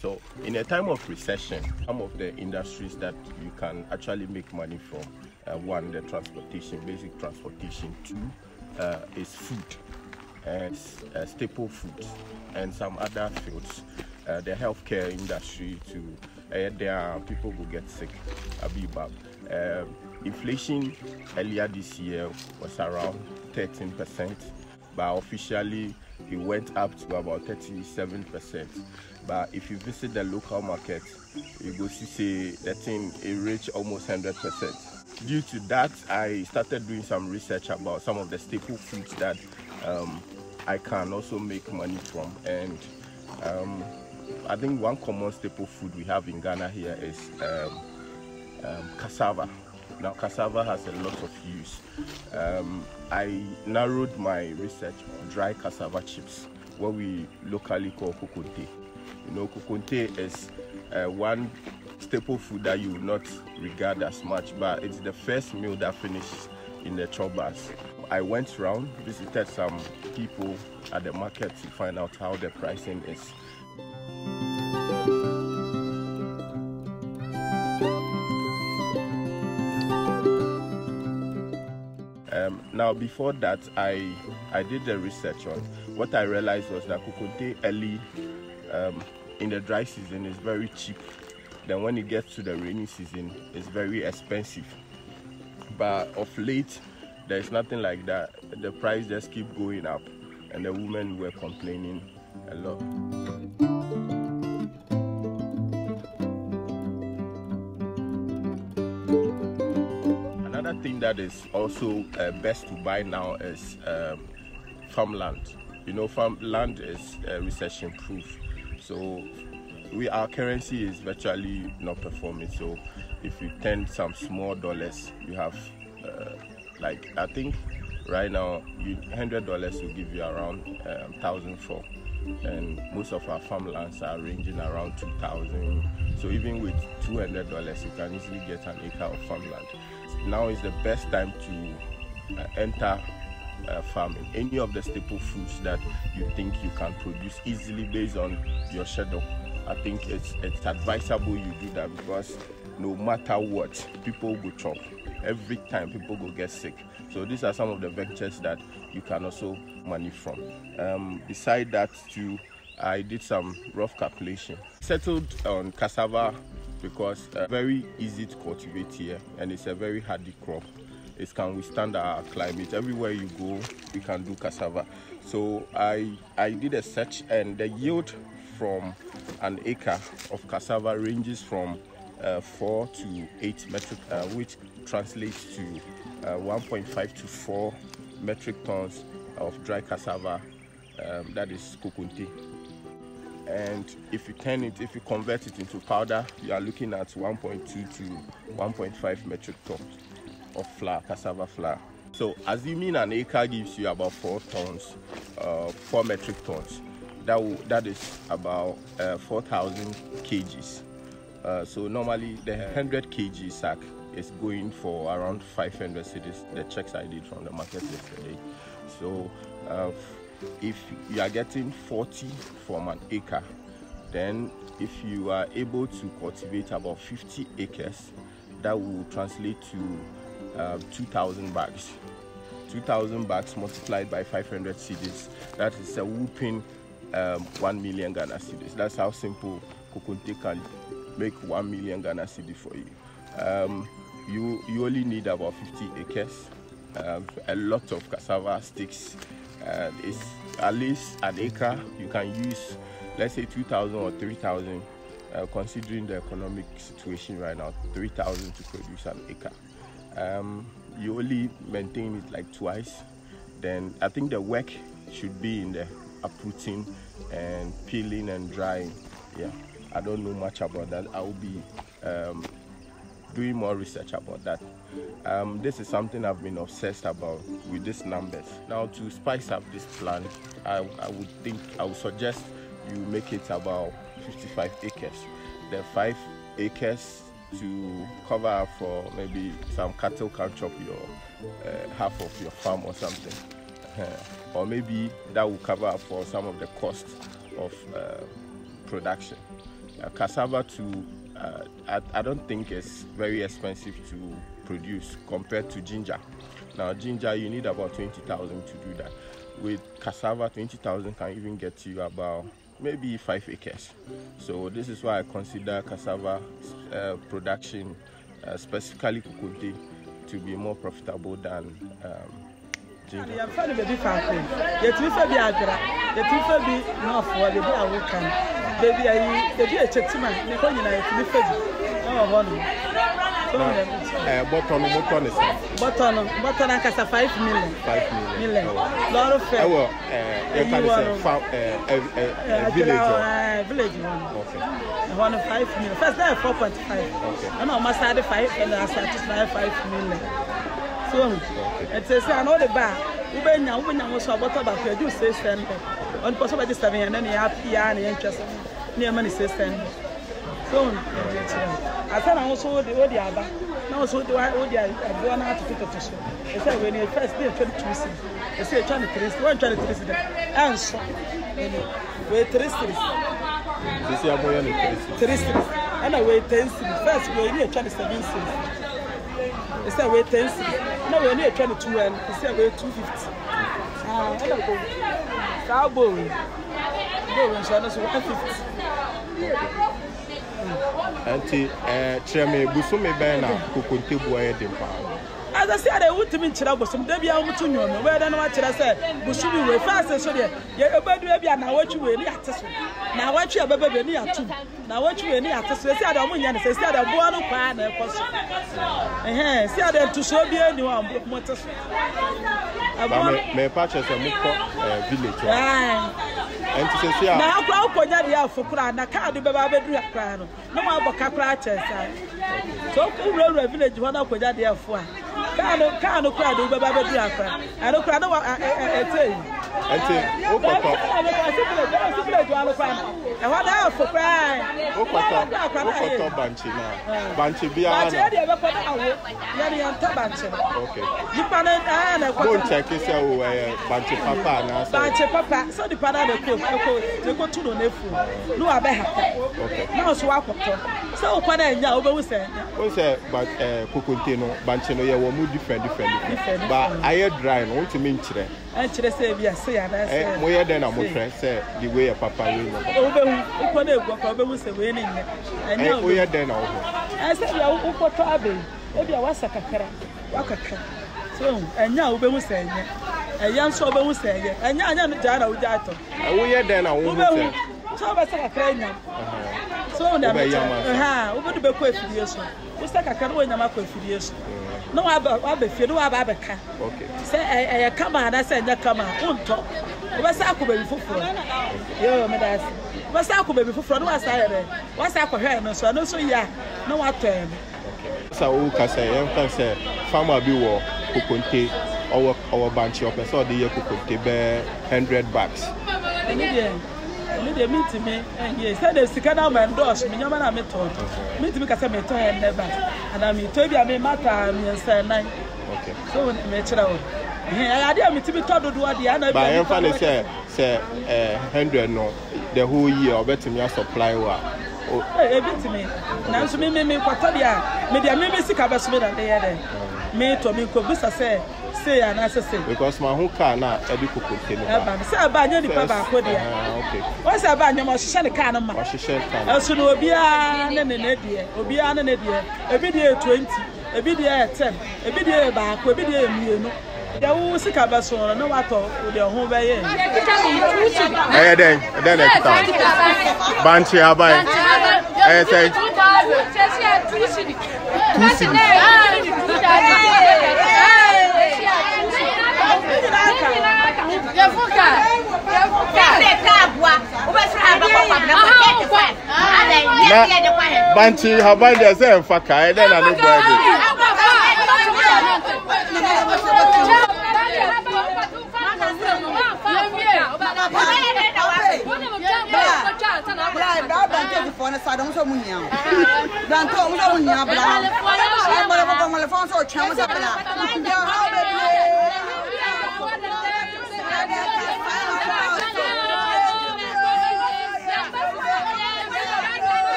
So in a time of recession, some of the industries that you can actually make money from, one, the transportation, basic transportation. Two, is food, and staple foods, and some other fields. The healthcare industry too. There people will get sick. Inflation earlier this year was around 13%, but officially it went up to about 37%. But if you visit the local market, you go see that thing it reached almost 100%. Due to that, I started doing some research about some of the staple foods that I can also make money from. And I think one common staple food we have in Ghana here is cassava. Now, cassava has a lot of use. I narrowed my research on dry cassava chips, what we locally call kokonte. You know, kokonte is one staple food that you will not regard as much, but it's the first meal that finishes in the chobas. I went around, visited some people at the market to find out how the pricing is. Now, before that, I did the research on what I realized was that kokonte early in the dry season is very cheap. Then when it gets to the rainy season, it's very expensive. But of late, there's nothing like that. The price just keep going up, and the women were complaining a lot. Another thing that is also best to buy now is farmland. You know, farmland is recession proof. So our currency is virtually not performing. So if you turn some small dollars, you have like I think right now $100 will give you around 1,004, and most of our farmlands are ranging around 2,000. So even with $200, you can easily get an acre of farmland. Now is the best time to enter farming. Any of the staple foods that you think you can produce easily based on your schedule, I think it's advisable you do that, because no matter what, people will chop. Every time people will get sick. So these are some of the ventures that you can also money from. Beside that too, I did some rough calculation. Settled on cassava because very easy to cultivate here, and it's a very hardy crop. It can withstand our climate. Everywhere you go, you can do cassava. So I did a search, and the yield from an acre of cassava ranges from 4 to 8 metric, which translates to 1.5 to 4 metric tons of dry cassava, that is kokonte. And if you convert it into powder, you are looking at 1.2 to 1.5 metric tons of flour, cassava flour. So assuming an acre gives you about 4 metric tons, that is about 4,000 kgs. So normally the 100 kg sack is going for around 500 cedis, the checks I did from the market yesterday. So if you are getting 40 from an acre, then if you are able to cultivate about 50 acres, that will translate to 2,000 bags. 2,000 bags multiplied by 500 cedis, that is a whooping 1 million Ghana cedis. That's how simple kokonte can make 1 million Ghana cedi for you. You only need about 50 acres, a lot of cassava sticks. It's at least an acre. You can use, let's say 2,000 or 3,000, considering the economic situation right now, 3,000 to produce an acre. You only maintain it like twice. Then I think the work should be in the uprooting and peeling and drying. Yeah, I don't know much about that. I will be doing more research about that. This is something I've been obsessed about with these numbers. Now, to spice up this plan, I would suggest you make it about 55 acres. The 5 acres to cover for maybe some cattle can chop your half of your farm or something, or maybe that will cover for some of the cost of production. Cassava too, I don't think it's very expensive to produce compared to ginger. Now ginger, you need about 20,000 to do that. With cassava, 20,000 can even get you about maybe 5 acres. So this is why I consider cassava production, specifically cultivate, to be more profitable than ginger. Button and Cassava 5 million. 5 million. Lot of fair. Well, village one. Okay. One of 5 million. First, there 4.5. Okay. And almost had 5 and I started 5 million. So, it says, I know the bar. When you was about to do say stand on possible this time, and then you have the interest near money system. So, I thought I also the other. Now, so do I owe the one out to put it to show. They say when you first day 22 cedis, they say 23 cedis, 123 cedis, and so wait 3 cedis. This is a boy on 3 cedis, and I wait 10 cedis. First, we need 27 cedis. They say wait 10 cedis. Now we need 22, and they say wait 250. I don't go. Cowboy. Go and show us 150. Auntie, Treme, Busume Bena, who could take away the power. As I said, I would to meet Chilabosum, Debbie Almutuno, where then what I said, Busumi were fast and so there. You're about to be now what you will need to. Now what you are baby near two. Now what you will need to say, I don't want to say that a one pan and possible. Eh, see them to show you anyone book motors. May purchase a village. And to say, now, I'll put that for Kran, I can't do Baby Crown. No more about Caprachas. So, we'll village one up with that dear for. Can't cry do Baby Crown. I don't cry. I tell you. I want out for crying. Banchi, okay. You check this Banchi Papa. Banchi Papa, so the Panama they go to the nephew. No, I bet. Okay. No, swap. So, what I know, but Cucuntino, Banchino, you were different. But I had dry, want to mean today. And should I say, yes, more than a friend said the way a papa will winning. And we are then over. I said, you are over to Abbey. Maybe I was a cacara. So, and now we will say, a young sober will say, and young Jana with that. We are then a woman. So I was a friend. So, over the back with you. We stuck a canoe in a map with you. No, I feel no Abaca. Okay. Say, I come and I said, that come on top. What's up with before? Yo, Medas. What's up with before? What's up with her? No, so I know so, yeah, no what turn. So, Cassava, farmer be war, Cucunte, our bunch of us, or the year Cucunte bear $100. They meet me, and yes, said the second man does me. You're my method. Meet me because I met her and never. And I mean, told you I may matter, me and say 9. Okay. So when I met her, I didn't meet to be told to do what the other. But I'm funny, say, 100 no, the whole year, or better me a supply. Oh, a bit to me. Now, so me, Quatalia, maybe I may sick of a smith at the other. Me to me, Cobusa say and I say, because my whole car now, every cook will tell me. Say about any papa, okay. What's about your Moshan Canama? As soon as Obian and Edia, Obian and Edia, every day 20, every day 10, every day back, every day you know. There was a cabasso, no matter with your home by then it's time. Banchi, I buy. I say 2 Banchi, how about yourself? Fuck, I then I look at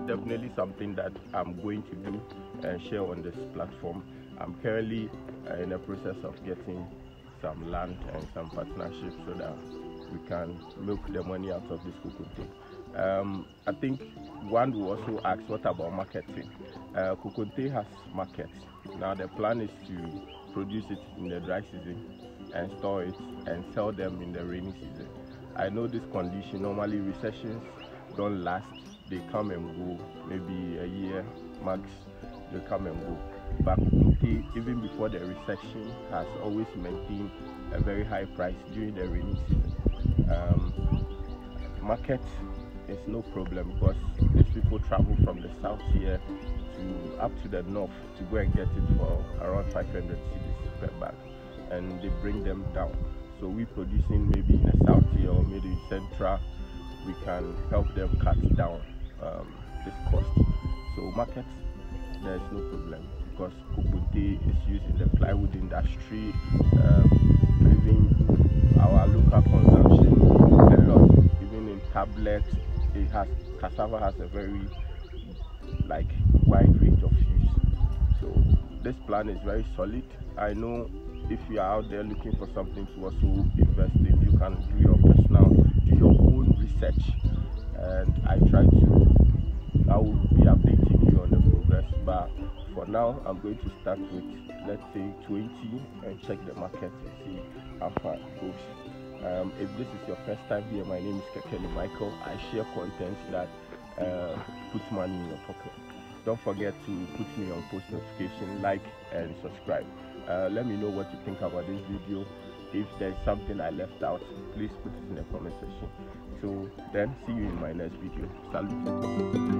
Definitely something that I'm going to do and share on this platform. I'm currently in the process of getting some land and some partnerships so that we can milk the money out of this Kokonte. I think one will also ask, what about marketing? Kokonte has markets. Now the plan is to produce it in the dry season and store it and sell them in the rainy season. I know this condition, normally recessions don't last. They come and go, maybe a year max, they come and go. But even before the recession, has always maintained a very high price during the rainy season. Market is no problem because these people travel from the south here to up to the north to go and get it for around 500 cedis per bag, and they bring them down. So we producing maybe in the south here or maybe in central, we can help them cut down this cost. So market, there is no problem because Kokonte is used in the plywood industry, even our local consumption a lot, even in tablets. It has, cassava has a very wide range of use. So this plan is very solid. I know if you are out there looking for something to also invest in, you can do your own research, and I will be updating you on the progress. But for now, I'm going to start with, let's say, 20 and check the market and see how far it goes. If this is your first time here, my name is Kekeli Michael. I share content that puts money in your pocket. Don't forget to put me on post notification, like and subscribe. Let me know what you think about this video. If there's something I left out, please put it in the comment section. So then, see you in my next video. Salute.